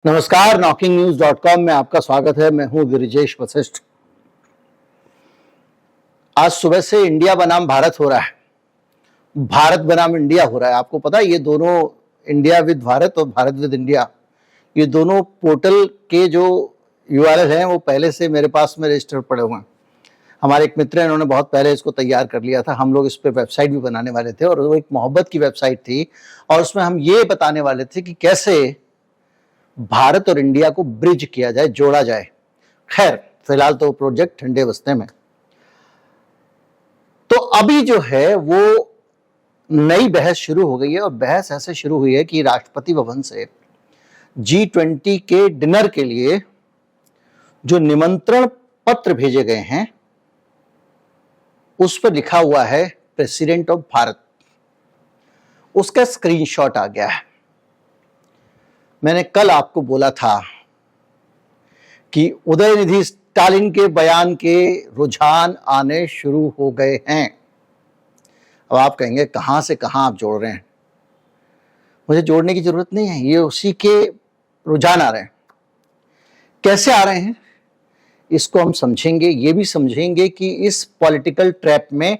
नमस्कार, knocking-news.com में आपका स्वागत है। मैं हूं गिरिजेश वशिष्ठ। आज सुबह से इंडिया बनाम भारत हो रहा है, भारत बनाम इंडिया हो रहा है। आपको पता है ये दोनों, इंडिया विद भारत और भारत विद इंडिया, ये दोनों पोर्टल के जो यूआरएल हैं वो पहले से मेरे पास में रजिस्टर पड़े हुए हैं। हमारे एक मित्र हैं, इन्होंने बहुत पहले इसको तैयार कर लिया था। हम लोग इस पर वेबसाइट भी बनाने वाले थे और वो एक मोहब्बत की वेबसाइट थी और उसमें हम ये बताने वाले थे कि कैसे भारत और इंडिया को ब्रिज किया जाए, जोड़ा जाए। खैर, फिलहाल तो प्रोजेक्ट ठंडे बस्ते में। तो अभी जो है वो नई बहस शुरू हो गई है और बहस ऐसे शुरू हुई है कि राष्ट्रपति भवन से G20 के डिनर के लिए जो निमंत्रण पत्र भेजे गए हैं उस पर लिखा हुआ है प्रेसिडेंट ऑफ भारत। उसका स्क्रीनशॉट आ गया है। मैंने कल आपको बोला था कि उदयनिधि स्टालिन के बयान के रुझान आने शुरू हो गए हैं। अब आप कहेंगे कहां से कहां आप जोड़ रहे हैं। मुझे जोड़ने की जरूरत नहीं है, ये उसी के रुझान आ रहे हैं। कैसे आ रहे हैं इसको हम समझेंगे। ये भी समझेंगे कि इस पॉलिटिकल ट्रैप में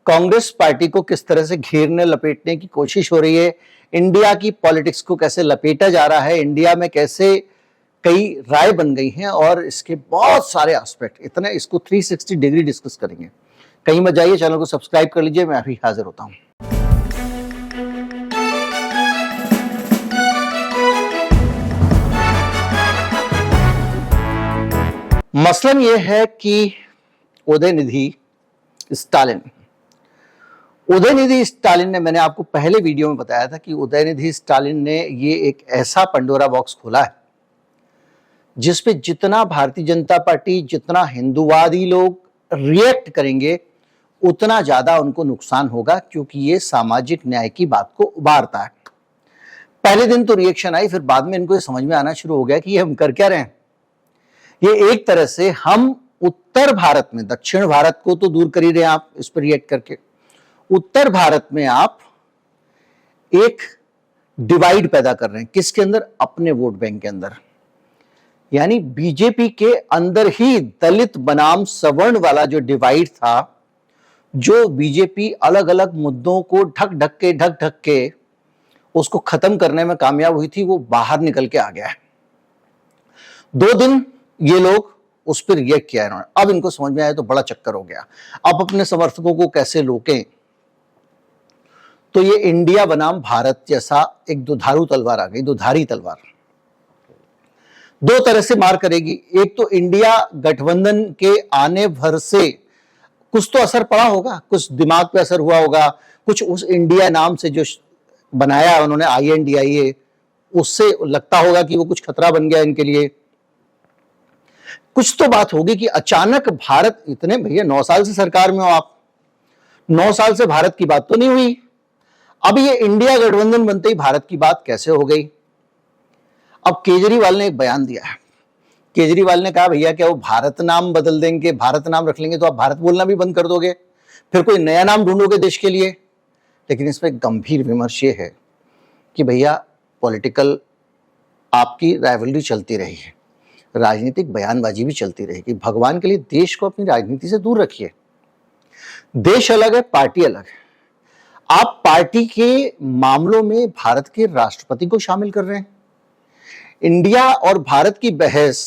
कांग्रेस पार्टी को किस तरह से घेरने लपेटने की कोशिश हो रही है, इंडिया की पॉलिटिक्स को कैसे लपेटा जा रहा है, इंडिया में कैसे कई राय बन गई हैं और इसके बहुत सारे एस्पेक्ट, इतने इसको 360 डिग्री डिस्कस करेंगे। कहीं मत जाइए, चैनल को सब्सक्राइब कर लीजिए। मैं अभी हाजिर होता हूं। मसलन यह है कि उदयनिधि स्टालिन ने, मैंने आपको पहले वीडियो में बताया था कि उदयनिधि स्टालिन ने ये एक ऐसा पंडोरा बॉक्स खोला है जिसपे जितना भारतीय जनता पार्टी, जितना हिंदूवादी लोग रिएक्ट करेंगे उतना ज्यादा उनको नुकसान होगा, क्योंकि ये सामाजिक न्याय की बात को उभारता है। पहले दिन तो रिएक्शन आई, फिर बाद में इनको ये समझ में आना शुरू हो गया कि ये हम कर क्या रहे हैं। ये एक तरह से हम उत्तर भारत में, दक्षिण भारत को तो दूर कर ही रहे हैं आप इस पर रिएक्ट करके, उत्तर भारत में आप एक डिवाइड पैदा कर रहे हैं। किसके अंदर? अपने वोट बैंक के अंदर। यानी बीजेपी के अंदर ही दलित बनाम सवर्ण वाला जो डिवाइड था, जो बीजेपी अलग अलग मुद्दों को ढक ढक के उसको खत्म करने में कामयाब हुई थी, वो बाहर निकल के आ गया है। 2 दिन ये लोग उस पर रिएक्ट किया इन्होंने। अब इनको समझ में आया तो बड़ा चक्कर हो गया। अब अपने समर्थकों को कैसे रोकें, तो ये इंडिया बनाम भारत जैसा एक दुधारू तलवार आ गई, दुधारी तलवार। 2 तरह से मार करेगी। एक तो इंडिया गठबंधन के आने भर से कुछ तो असर पड़ा होगा, कुछ दिमाग पे असर हुआ होगा, कुछ उस इंडिया नाम से जो बनाया उन्होंने INDIA, उससे लगता होगा कि वो कुछ खतरा बन गया इनके लिए। कुछ तो बात होगी कि अचानक भारत, इतने भैया 9 साल से सरकार में हो आप, 9 साल से भारत की बात तो नहीं हुई। अब ये इंडिया गठबंधन बनते ही भारत की बात कैसे हो गई। अब केजरीवाल ने एक बयान दिया है। केजरीवाल ने कहा भैया क्या वो भारत नाम बदल देंगे, भारत नाम रख लेंगे तो आप भारत बोलना भी बंद कर दोगे, फिर कोई नया नाम ढूंढोगे देश के लिए। लेकिन इसमें गंभीर विमर्श ये है कि भैया पॉलिटिकल आपकी राइवलरी चलती रही है, राजनीतिक बयानबाजी भी चलती रहेगी। भगवान के लिए देश को अपनी राजनीति से दूर रखिए। देश अलग है, पार्टी अलग है। आप पार्टी के मामलों में भारत के राष्ट्रपति को शामिल कर रहे हैं। इंडिया और भारत की बहस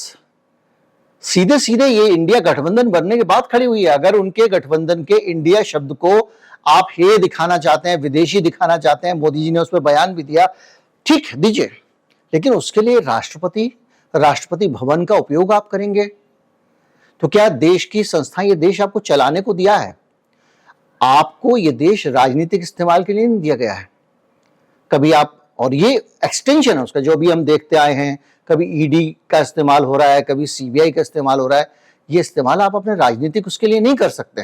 सीधे सीधे ये इंडिया गठबंधन बनने के बाद खड़ी हुई है। अगर उनके गठबंधन के इंडिया शब्द को आप हे दिखाना चाहते हैं, विदेशी दिखाना चाहते हैं, मोदी जी ने उस पर बयान भी दिया, ठीक दीजिए, लेकिन उसके लिए राष्ट्रपति भवन का उपयोग आप करेंगे तो क्या देश की संस्थाएं, ये देश आपको चलाने को दिया है, आपको ये देश राजनीतिक इस्तेमाल के लिए नहीं दिया गया है। कभी आप, और ये एक्सटेंशन है उसका जो भी हम देखते आए हैं, कभी ईडी का इस्तेमाल हो रहा है, कभी CBI का इस्तेमाल हो रहा है। ये इस्तेमाल आप अपने राजनीतिक उसके लिए नहीं कर सकते।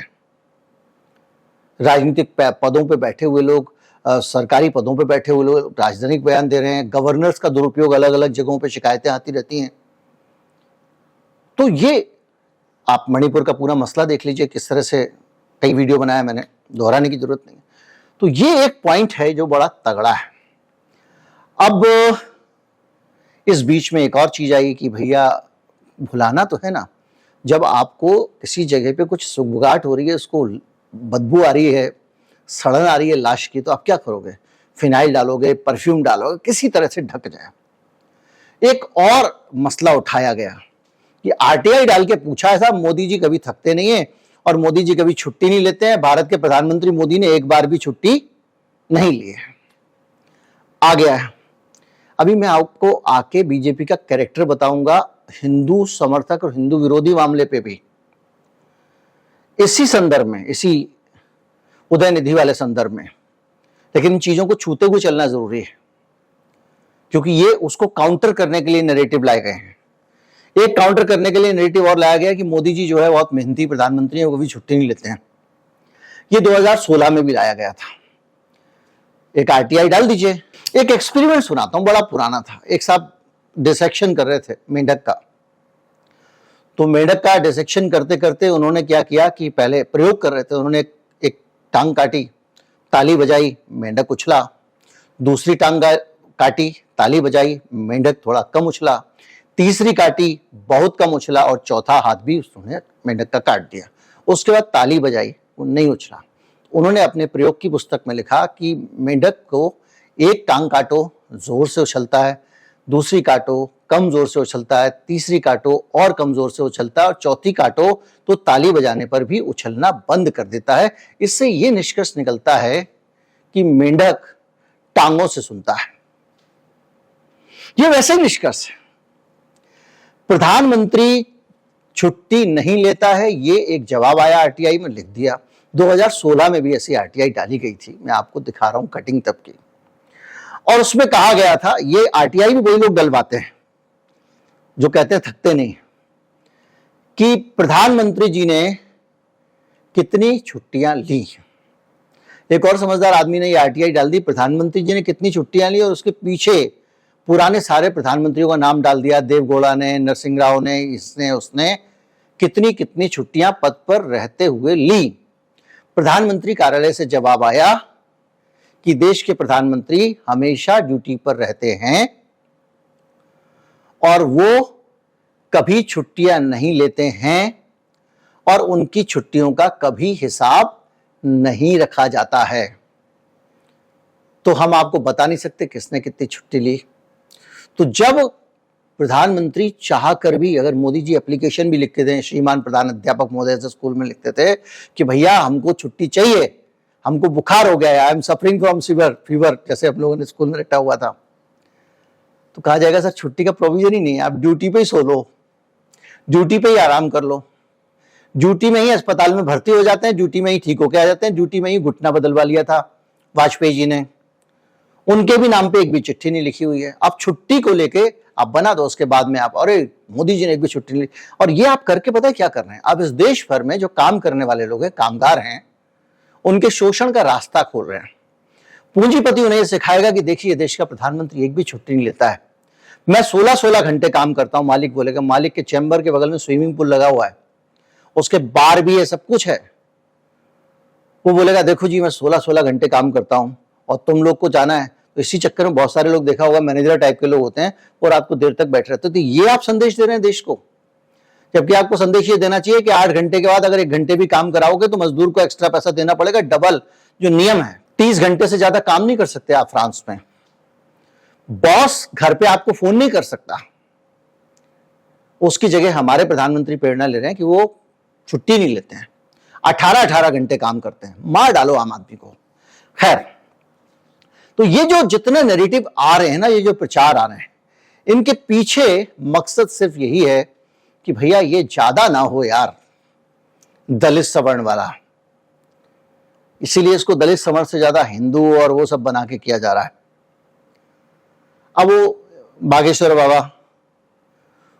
राजनीतिक पदों पे बैठे हुए लोग, सरकारी पदों पे बैठे हुए लोग राजनीतिक बयान दे रहे हैं, गवर्नर्स का दुरुपयोग, अलग अलग जगहों पे शिकायतें आती रहती हैं। तो ये आप मणिपुर का पूरा मसला देख लीजिए, किस तरह से कई वीडियो बनाया मैंने, दोहराने की जरूरत नहीं है। तो ये एक पॉइंट है जो बड़ा तगड़ा है। अब इस बीच में एक और चीज आई कि भैया भुलाना तो है ना, जब आपको किसी जगह पे कुछ सुगबुगाहट हो रही है, उसको बदबू आ रही है, सड़न आ रही है लाश की, तो आप क्या करोगे? फिनाइल डालोगे, परफ्यूम डालोगे, किसी तरह से ढक जाए। एक और मसला उठाया गया कि आरटीआई डाल के पूछा है, साहब मोदी जी कभी थकते नहीं है और मोदी जी कभी छुट्टी नहीं लेते हैं। भारत के प्रधानमंत्री मोदी ने एक बार भी छुट्टी नहीं ली है। आ गया है। अभी मैं आपको आके बीजेपी का कैरेक्टर बताऊंगा, हिंदू समर्थक और हिंदू विरोधी मामले पे भी, इसी संदर्भ में, इसी उदयनिधि वाले संदर्भ में। लेकिन इन चीजों को छूते हुए चलना जरूरी है, क्योंकि ये उसको काउंटर करने के लिए नैरेटिव लाए गए हैं। एक काउंटर करने के लिए नैरेटिव और लाया गया कि मोदी जी जो है बहुत मेहनती प्रधानमंत्री है, वो कभी छुट्टी नहीं लेते हैं। ये 2016 में भी लाया गया था। एक आरटीआई डाल दीजिए। एक एक्सपेरिमेंट सुनाता हूं, बड़ा पुराना था। एक साहब डिसेक्शन कर रहे थे मेंढक का। तो मेंढक का डिसेक्शन करते करते उन्होंने क्या किया कि पहले प्रयोग कर रहे थे, उन्होंने एक टांग काटी, ताली बजाई, मेंढक उछला। दूसरी टांग काटी, ताली बजाई, मेंढक थोड़ा कम उछला। तीसरी काटी, बहुत कम उछला, और चौथा हाथ भी उसने मेंढक का काट दिया। उसके बाद ताली बजाई, वो नहीं उछला। उन्होंने अपने प्रयोग की पुस्तक में लिखा कि मेंढक को एक टांग काटो, जोर से उछलता है, दूसरी काटो, कम जोर से उछलता है, तीसरी काटो और कम जोर से उछलता है, और चौथी काटो तो ताली बजाने पर भी उछलना बंद कर देता है। इससे यह निष्कर्ष निकलता है कि मेंढक टांगों से सुनता है। यह वैसे ही निष्कर्ष है। प्रधानमंत्री छुट्टी नहीं लेता है, ये एक जवाब आया आरटीआई में, लिख दिया। 2016 में भी ऐसी आरटीआई डाली गई थी, मैं आपको दिखा रहा हूं कटिंग तब की। और उसमें कहा गया था, ये आरटीआई भी वही लोग डलवाते हैं जो कहते हैं थकते नहीं, कि प्रधानमंत्री जी ने कितनी छुट्टियां ली। एक और समझदार आदमी ने ये आरटीआई डाल दी, प्रधानमंत्री जी ने कितनी छुट्टियां ली, और उसके पीछे पुराने सारे प्रधानमंत्रियों का नाम डाल दिया। देवगौड़ा ने, नरसिंह राव ने, इसने उसने कितनी कितनी छुट्टियां पद पर रहते हुए ली। प्रधानमंत्री कार्यालय से जवाब आया कि देश के प्रधानमंत्री हमेशा ड्यूटी पर रहते हैं और वो कभी छुट्टियां नहीं लेते हैं, और उनकी छुट्टियों का कभी हिसाब नहीं रखा जाता है। तो हम आपको बता नहीं सकते किसने कितनी छुट्टी ली। तो जब प्रधानमंत्री चाह कर भी, अगर मोदी जी एप्लीकेशन भी लिखते थे, श्रीमान प्रधान अध्यापक महोदय से स्कूल में लिखते थे कि भैया हमको छुट्टी चाहिए, हमको बुखार हो गया है, I am suffering from fever, जैसे हम लोगों ने स्कूल में रटा हुआ था, तो कहा जाएगा सर छुट्टी का प्रोविजन ही नहीं है, आप ड्यूटी पे ही सो लो, ड्यूटी पे ही आराम कर लो, ड्यूटी में ही अस्पताल में भर्ती हो जाते हैं, ड्यूटी में ही ठीक होके आ जाते हैं। ड्यूटी में ही घुटना बदलवा लिया था वाजपेयी जी ने, उनके भी नाम पे एक भी चिट्ठी नहीं लिखी हुई है। आप छुट्टी को लेके आप बना दो, उसके बाद में आप, अरे मोदी जी ने एक भी छुट्टी नहीं ली। और ये आप करके पता है क्या कर रहे हैं? आप इस देश भर में जो काम करने वाले लोग हैं, कामगार हैं, उनके शोषण का रास्ता खोल रहे हैं। पूंजीपति उन्हें यह सिखाएगा कि देखिए देश का प्रधानमंत्री एक भी छुट्टी नहीं लेता है, मैं 16-16 घंटे काम करता हूं। मालिक बोलेगा, मालिक के चैम्बर के बगल में स्विमिंग पूल लगा हुआ है, उसके बार भी है, सब कुछ है। वो बोलेगा देखो जी मैं 16-16 घंटे काम करता हूं और तुम लोग को जाना है। तो इसी चक्कर में बहुत सारे लोग देखा होगा, मैनेजर टाइप के लोग होते हैं और रात को देर तक बैठे रहते हैं। तो ये आप संदेश दे रहे हैं देश को, जबकि आपको संदेश ये देना चाहिए कि 8 घंटे के बाद अगर 1 घंटे भी काम कराओगे तो मजदूर को एक्स्ट्रा पैसा देना पड़ेगा, डबल जो नियम है। 30 घंटे से ज्यादा काम नहीं कर सकते आप फ्रांस में। बॉस घर पे आपको फोन नहीं कर सकता। उसकी जगह हमारे प्रधानमंत्री प्रेरणा ले रहे हैं कि वो छुट्टी नहीं लेते हैं, 18-18 घंटे काम करते हैं। मार डालो आम आदमी को। खैर, तो ये जो जितने नैरेटिव आ रहे हैं ना, ये जो प्रचार आ रहे हैं, इनके पीछे मकसद सिर्फ यही है कि भैया ये ज्यादा ना हो यार दलित सवर्ण वाला, इसीलिए इसको दलित सवर्ण से ज्यादा हिंदू और वो सब बना के किया जा रहा है। अब वो बागेश्वर बाबा,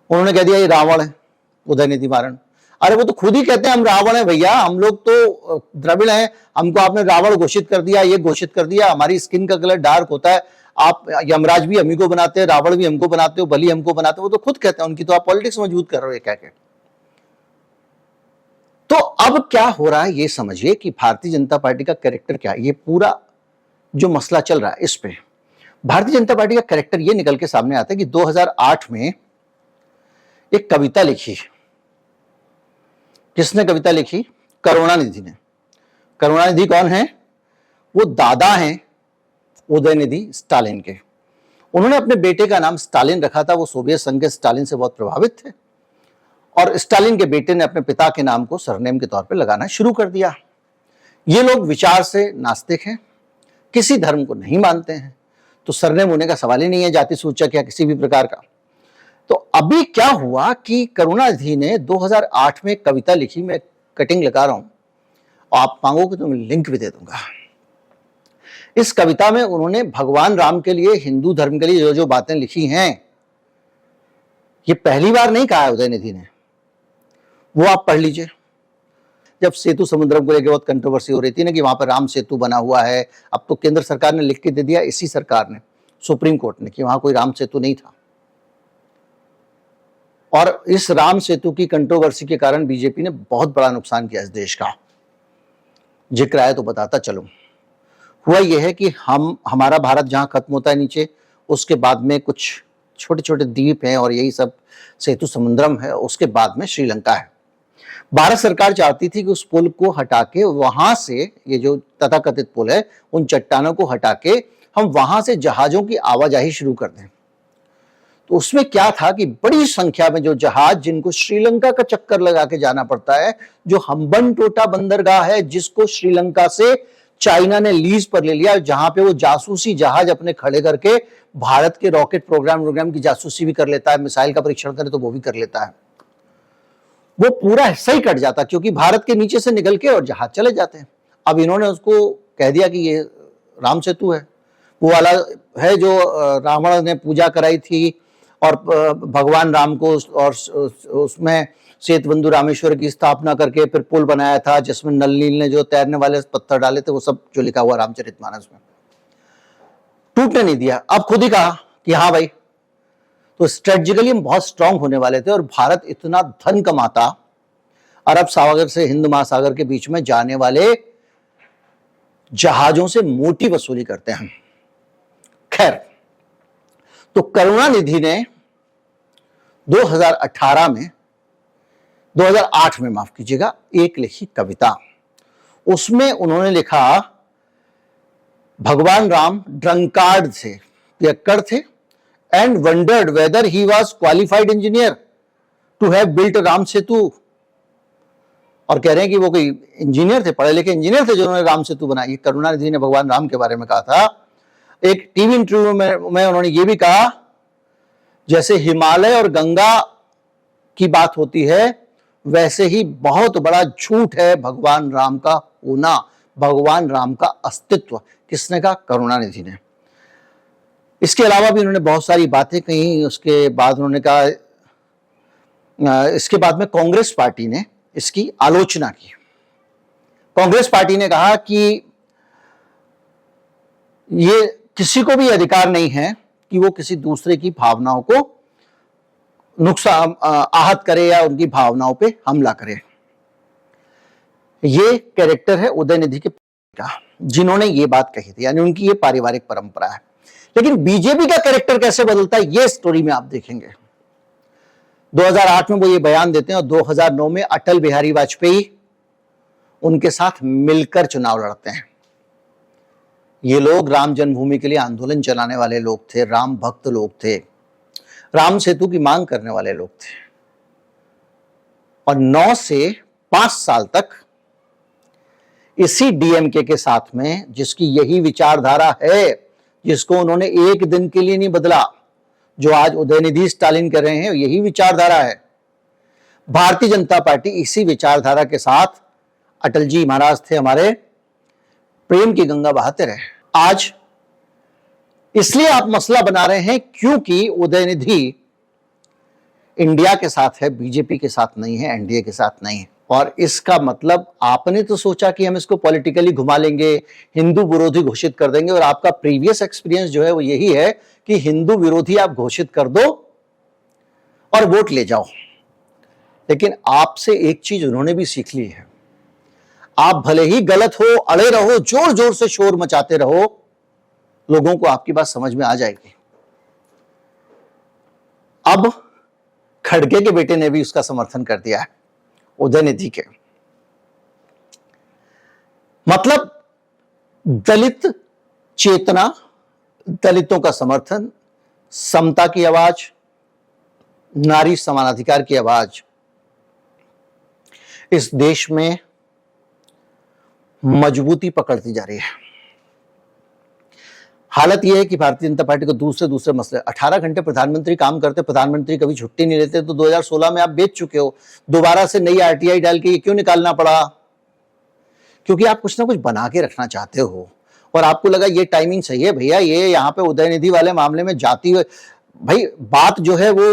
उन्होंने कह दिया ये रावण है, उदयनिधि मारन। अरे वो तो खुद ही कहते हैं हम रावण है भैया, हम लोग तो द्रविड़ हैं, हमको आपने रावण घोषित कर दिया, ये घोषित कर दिया, हमारी स्किन का कलर डार्क होता है, आप यमराज भी हमी को बनाते हैं, रावण भी हमको बनाते हो, बलि हमको बनाते हो। वो तो खुद कहते हैं, उनकी तो आप पॉलिटिक्स मजबूत कर रहे हो कह के। तो अब क्या हो रहा है ये समझिए कि भारतीय जनता पार्टी का कैरेक्टर क्या है। ये पूरा जो मसला चल रहा है इस पे भारतीय जनता पार्टी का कैरेक्टर ये निकल के सामने आता है कि 2008 में एक कविता लिखी। किसने कविता लिखी? करुणानिधि ने। करुणानिधि कौन है? वो दादा हैं उदयनिधि स्टालिन के। उन्होंने अपने बेटे का नाम स्टालिन रखा था। वो सोवियत संघ के स्टालिन से बहुत प्रभावित थे और स्टालिन के बेटे ने अपने पिता के नाम को सरनेम के तौर पर लगाना शुरू कर दिया। ये लोग विचार से नास्तिक हैं, किसी धर्म को नहीं मानते हैं, तो सरनेम होने का सवाल ही नहीं है, जाति सूचक या किसी भी प्रकार का। तो अभी क्या हुआ कि करुणानिधि ने 2008 में कविता लिखी। मैं कटिंग लगा रहा हूं और आप मांगोगे तो मैं लिंक भी दे दूंगा। इस कविता में उन्होंने भगवान राम के लिए, हिंदू धर्म के लिए जो जो बातें लिखी हैं, ये पहली बार नहीं कहा है उदयनिधि ने, वो आप पढ़ लीजिए। जब सेतु समुद्रम को लेकर बहुत कंट्रोवर्सी हो रही थी ना कि वहां पर राम सेतु बना हुआ है, अब तो केंद्र सरकार ने लिख के दे दिया, इसी सरकार ने, सुप्रीम कोर्ट ने, कि वहां कोई राम सेतु नहीं था। और इस राम सेतु की कंट्रोवर्सी के कारण बीजेपी ने बहुत बड़ा नुकसान किया इस देश का। जिक्र आया तो बताता चलूं। हुआ यह है कि हमारा भारत जहां खत्म होता है नीचे, उसके बाद में कुछ छोटे छोटे द्वीप हैं और यही सब सेतु समुद्रम है। उसके बाद में श्रीलंका है। भारत सरकार चाहती थी कि उस पुल को हटा के वहां से, ये जो तथाकथित पुल है, उन चट्टानों को हटा के हम वहां से जहाजों की आवाजाही शुरू कर दें। तो उसमें क्या था कि बड़ी संख्या में जो जहाज, जिनको श्रीलंका का चक्कर लगा के जाना पड़ता है, जो हम्बनटोटा बंदरगाह है जिसको श्रीलंका से चाइना ने लीज पर ले लिया, जहां पे वो जासूसी जहाज अपने खड़े करके भारत के रॉकेट प्रोग्राम की जासूसी भी कर लेता है, मिसाइल का परीक्षण करे तो वो भी कर लेता है, वो पूरा हिस्सा ही कट जाता, क्योंकि भारत के नीचे से निकल के और जहाज चले जाते हैं। अब इन्होंने उसको कह दिया कि ये राम सेतु है, वो वाला है जो रावण ने पूजा कराई थी और भगवान राम को, और उसमें सेतुबंधु रामेश्वर की स्थापना करके फिर पुल बनाया था, जिसमें नल नील ने जो तैरने वाले पत्थर डाले थे, वो सब जो लिखा हुआ रामचरितमानस में, टूटने नहीं दिया। अब खुद ही कहा कि हाँ भाई, तो स्ट्रेटेजिकली हम बहुत स्ट्रांग होने वाले थे और भारत इतना धन कमाता, अरब सागर से हिंद महासागर के बीच में जाने वाले जहाजों से मोटी वसूली करते हैं। खैर, तो करुणानिधि ने 2008 में माफ कीजिएगा, एक लिखी कविता। उसमें उन्होंने लिखा, भगवान राम ड्रंकार्ड थे, पियक्कड़ थे, and wondered whether he was qualified engineer to have built Ram Setu. और कह रहे हैं कि वो कोई इंजीनियर थे, पढ़े लिखे इंजीनियर थे, जिन्होंने राम सेतु बनाई। करुणानिधि ने भगवान राम के बारे में कहा था। एक टीवी इंटरव्यू में उन्होंने ये भी कहा, जैसे हिमालय और गंगा की बात होती है, वैसे ही बहुत बड़ा झूठ है भगवान राम का होना, भगवान राम का अस्तित्व। किसने कहा? करुणानिधि ने। इसके अलावा भी उन्होंने बहुत सारी बातें कही। उसके बाद उन्होंने कहा, इसके बाद में कांग्रेस पार्टी ने इसकी आलोचना की। कांग्रेस पार्टी ने कहा कि ये किसी को भी अधिकार नहीं है कि वो किसी दूसरे की भावनाओं को नुकसान, आहत करे या उनकी भावनाओं पे हमला करे। ये कैरेक्टर है उदयनिधि के का, जिन्होंने ये बात कही थी, यानी उनकी ये पारिवारिक परंपरा है। लेकिन बीजेपी का कैरेक्टर कैसे बदलता है, ये स्टोरी में आप देखेंगे। 2008 में वो ये बयान देते हैं और 2009 में अटल बिहारी वाजपेयी उनके साथ मिलकर चुनाव लड़ते हैं। ये लोग राम जन्मभूमि के लिए आंदोलन चलाने वाले लोग थे, राम भक्त लोग थे, राम सेतु की मांग करने वाले लोग थे। और 9 से 5 साल तक इसी डीएमके के साथ में, जिसकी यही विचारधारा है, जिसको उन्होंने एक दिन के लिए नहीं बदला, जो आज उदयनिधि स्टालिन कर रहे हैं, यही विचारधारा है। भारतीय जनता पार्टी इसी विचारधारा के साथ, अटल जी महाराज थे हमारे, प्रेम की गंगा बहाते रहे। आज इसलिए आप मसला बना रहे हैं क्योंकि उदयनिधि इंडिया के साथ है, बीजेपी के साथ नहीं है, एनडीए के साथ नहीं है। और इसका मतलब आपने तो सोचा कि हम इसको पॉलिटिकली घुमा लेंगे, हिंदू विरोधी घोषित कर देंगे, और आपका प्रीवियस एक्सपीरियंस जो है वो यही है कि हिंदू विरोधी आप घोषित कर दो और वोट ले जाओ। लेकिन आपसे एक चीज उन्होंने भी सीख ली है, आप भले ही गलत हो, अड़े रहो, जोर जोर से शोर मचाते रहो, लोगों को आपकी बात समझ में आ जाएगी। अब खड़गे के बेटे ने भी उसका समर्थन कर दिया है, उदयनिधि के। मतलब दलित चेतना, दलितों का समर्थन, समता की आवाज, नारी समानाधिकार की आवाज इस देश में मजबूती पकड़ती जा रही है। हालत यह है कि भारतीय जनता पार्टी को दूसरे मसले, 18 घंटे प्रधानमंत्री काम करते, प्रधानमंत्री कभी छुट्टी नहीं लेते, तो 2016 में आप बेच चुके हो, दोबारा से नई आरटीआई डाल के ये क्यों निकालना पड़ा? क्योंकि आप कुछ ना कुछ बना के रखना चाहते हो और आपको लगा ये टाइमिंग सही है भैया, ये यहाँ पे उदयनिधि वाले मामले में जाती हुई भाई बात जो है वो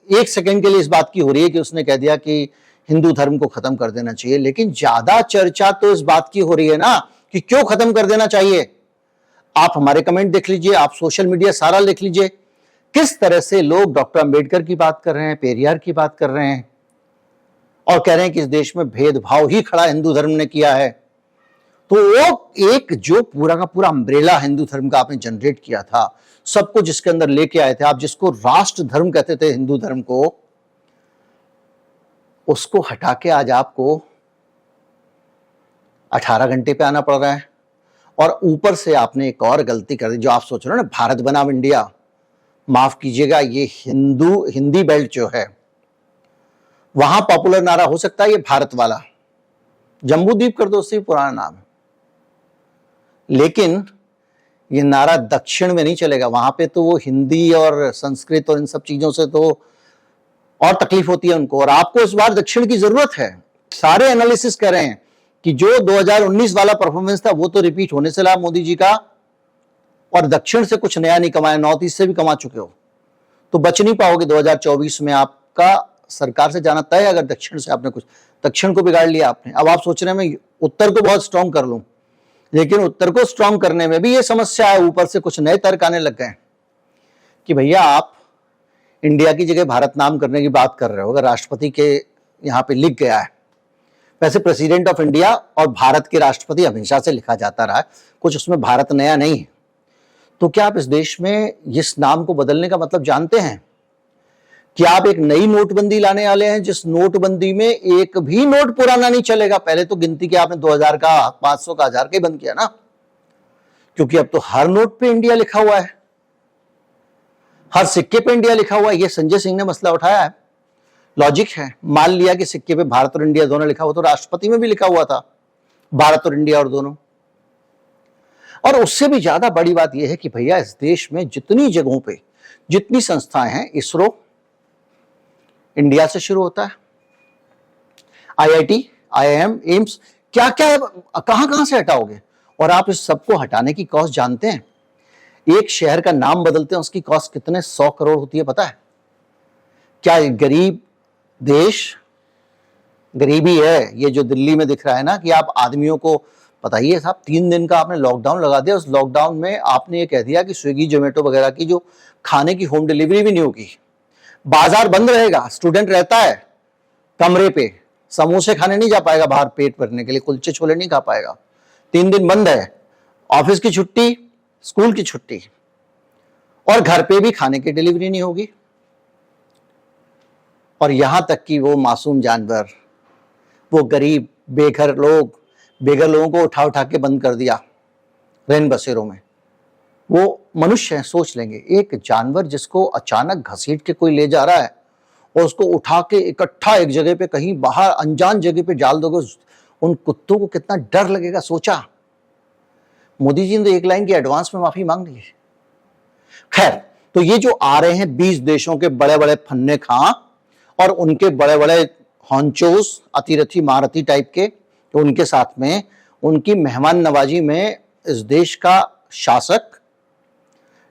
1 सेकंड के लिए इस बात की हो रही है कि उसने कह दिया कि हिंदू धर्म को खत्म कर देना चाहिए, लेकिन ज्यादा चर्चा तो इस बात की हो रही है ना कि क्यों खत्म कर देना चाहिए। आप हमारे कमेंट देख लीजिए, आप सोशल मीडिया सारा देख लीजिए, किस तरह से लोग डॉक्टर अंबेडकर की बात कर रहे हैं, पेरियार की बात कर रहे हैं और कह रहे हैं कि इस देश में भेदभाव ही खड़ा हिंदू धर्म ने किया है। तो वो एक जो पूरा का पूरा अम्ब्रेला हिंदू धर्म का आपने जनरेट किया था, सबको जिसके अंदर लेके आए थे, आप जिसको राष्ट्र धर्म कहते थे हिंदू धर्म को, उसको हटा के आज आपको 18 घंटे पे आना पड़ रहा है। और ऊपर से आपने एक और गलती कर दी, जो आप सोच रहे हो ना भारत बनाम इंडिया, माफ कीजिएगा, ये हिंदी बेल्ट जो है वहां पॉपुलर नारा हो सकता है ये भारत वाला, जम्बूद्वीप कर दो, उससे पुराना नाम है, लेकिन ये नारा दक्षिण में नहीं चलेगा। वहां पे तो वो हिंदी और संस्कृत और इन सब चीजों से तो और तकलीफ होती है उनको, और आपको इस बार दक्षिण की जरूरत है। सारे एनालिसिस कह रहे हैं कि जो 2019 वाला परफॉर्मेंस था वो तो रिपीट होने से रहा मोदी जी का, और दक्षिण से कुछ नया नहीं कमाया, नॉर्थ ईस्ट से भी कमा चुके हो, तो बच नहीं पाओगे 2024 में। आपका सरकार से जाना तय, अगर दक्षिण से आपने कुछ, दक्षिण को बिगाड़ लिया आपने। अब आप सोच रहे हैं मैं उत्तर को बहुत स्ट्रांग कर लूं, लेकिन उत्तर को स्ट्रांग करने में भी ये समस्या है, ऊपर से कुछ नए तर्क आने लग गए कि भैया आप इंडिया की जगह भारत नाम करने की बात कर रहे हो, अगर राष्ट्रपति के यहां पे लिख गया है। वैसे प्रेसिडेंट ऑफ इंडिया और भारत के राष्ट्रपति हमेशा से लिखा जाता रहा है, कुछ उसमें भारत नया नहीं है। तो क्या आप इस देश में इस नाम को बदलने का मतलब जानते हैं कि आप एक नई नोटबंदी लाने वाले हैं, जिस नोटबंदी में एक भी नोट पुराना नहीं चलेगा। पहले तो गिनती के आपने 2000 का, 500 का, 1000 का ही बंद किया ना, क्योंकि अब तो हर नोट पे इंडिया लिखा हुआ है, हर सिक्के पे इंडिया लिखा हुआ है। ये संजय सिंह ने मसला उठाया है, लॉजिक है। मान लिया कि सिक्के पे भारत और इंडिया दोनों लिखा हुआ, तो राष्ट्रपति में भी लिखा हुआ था भारत और इंडिया और दोनों। और उससे भी ज्यादा बड़ी बात यह है कि भैया इस देश में जितनी जगहों पे जितनी संस्थाएं हैं, इसरो इंडिया से शुरू होता है, आईआईटी, आईआईएम, एम्स, क्या क्या है, कहां कहां से हटाओगे? और आप इस सबको हटाने की कॉस्ट जानते हैं? एक शहर का नाम बदलते हैं उसकी कॉस्ट कितने 100 करोड़ होती है, पता है? क्या गरीब देश गरीबी है ये जो दिल्ली में दिख रहा है ना, कि आप आदमियों को बताइए साहब, 3 दिन का आपने लॉकडाउन लगा दिया, उस लॉकडाउन में आपने ये कह दिया कि स्विगी जोमेटो वगैरह की जो खाने की होम डिलीवरी भी नहीं होगी, बाजार बंद रहेगा, स्टूडेंट रहता है कमरे पे, समोसे खाने नहीं जा पाएगा बाहर पेट भरने के लिए, कुलचे छोले नहीं खा पाएगा, 3 दिन बंद है, ऑफिस की छुट्टी, स्कूल की छुट्टी, और घर पे भी खाने की डिलीवरी नहीं होगी। और यहां तक कि वो मासूम जानवर, वो गरीब बेघर लोगों को उठा उठा के बंद कर दिया रैन बसेरों में। वो मनुष्य हैं, सोच लेंगे, एक जानवर जिसको अचानक घसीट के कोई ले जा रहा है और उसको उठा के इकट्ठा एक जगह पे कहीं बाहर अनजान जगह पे डाल दोगे, उन कुत्तों को कितना डर लगेगा सोचा? मोदी जी ने तो 1 लाइन की एडवांस में माफी मांग ली है। खैर, तो ये जो आ रहे हैं 20 देशों के बड़े बड़े फन्ने खां और उनके बड़े बड़े हॉन्चोस, अतिरथी महारथी टाइप के, तो उनके साथ में उनकी मेहमान नवाजी में इस देश का शासक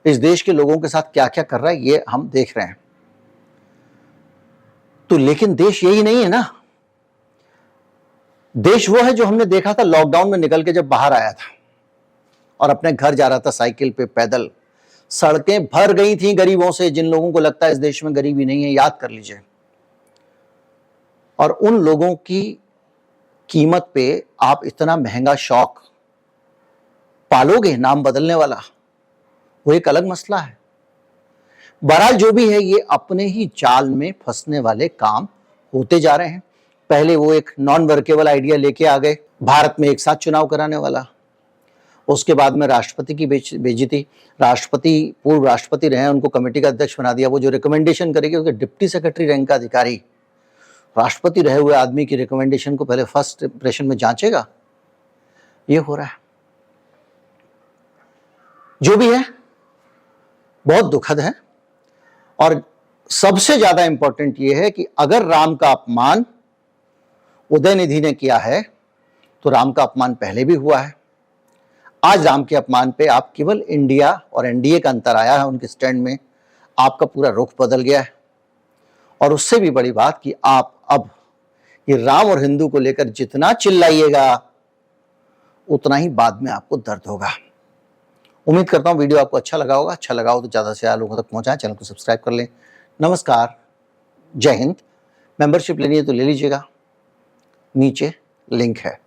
इस देश के लोगों के साथ क्या क्या कर रहा है ये हम देख रहे हैं। तो लेकिन देश यही नहीं है ना, देश वो है जो हमने देखा था लॉकडाउन में निकल के जब बाहर आया था और अपने घर जा रहा था साइकिल पे, पैदल, सड़कें भर गई थी गरीबों से, जिन लोगों को लगता है इस देश में गरीबी नहीं है, याद कर लीजिए। और उन लोगों की कीमत पे आप इतना महंगा शौक पालोगे, नाम बदलने वाला? वो एक अलग मसला है। बहरहाल जो भी है, ये अपने ही जाल में फंसने वाले काम होते जा रहे हैं। पहले वो एक नॉन वर्केबल आइडिया लेके आ गए, भारत में एक साथ चुनाव कराने वाला। उसके बाद में राष्ट्रपति की बेइज्जती, राष्ट्रपति पूर्व राष्ट्रपति रहे, उनको कमेटी का अध्यक्ष बना दिया। वो जो रिकमेंडेशन करेगी उसके डिप्टी सेक्रेटरी रैंक का अधिकारी राष्ट्रपति रहे हुए आदमी की रिकमेंडेशन को पहले फर्स्ट इंप्रेशन में जांचेगा। ये हो रहा है। जो भी है बहुत दुखद है। और सबसे ज्यादा इंपॉर्टेंट यह है कि अगर राम का अपमान उदयनिधि ने किया है तो राम का अपमान पहले भी हुआ है। आज राम के अपमान पे आप केवल इंडिया और एनडीए का अंतर आया है, उनके स्टैंड में आपका पूरा रुख बदल गया है। और उससे भी बड़ी बात कि आप अब ये राम और हिंदू को लेकर जितना चिल्लाइएगा उतना ही बाद में आपको दर्द होगा। उम्मीद करता हूं वीडियो आपको अच्छा लगा होगा। अच्छा लगा हो तो ज्यादा से ज्यादा लोगों तक पहुंचाएं, चैनल को सब्सक्राइब कर लें। नमस्कार, जय हिंद। मेंबरशिप लेनी है तो ले लीजिएगा, नीचे लिंक है।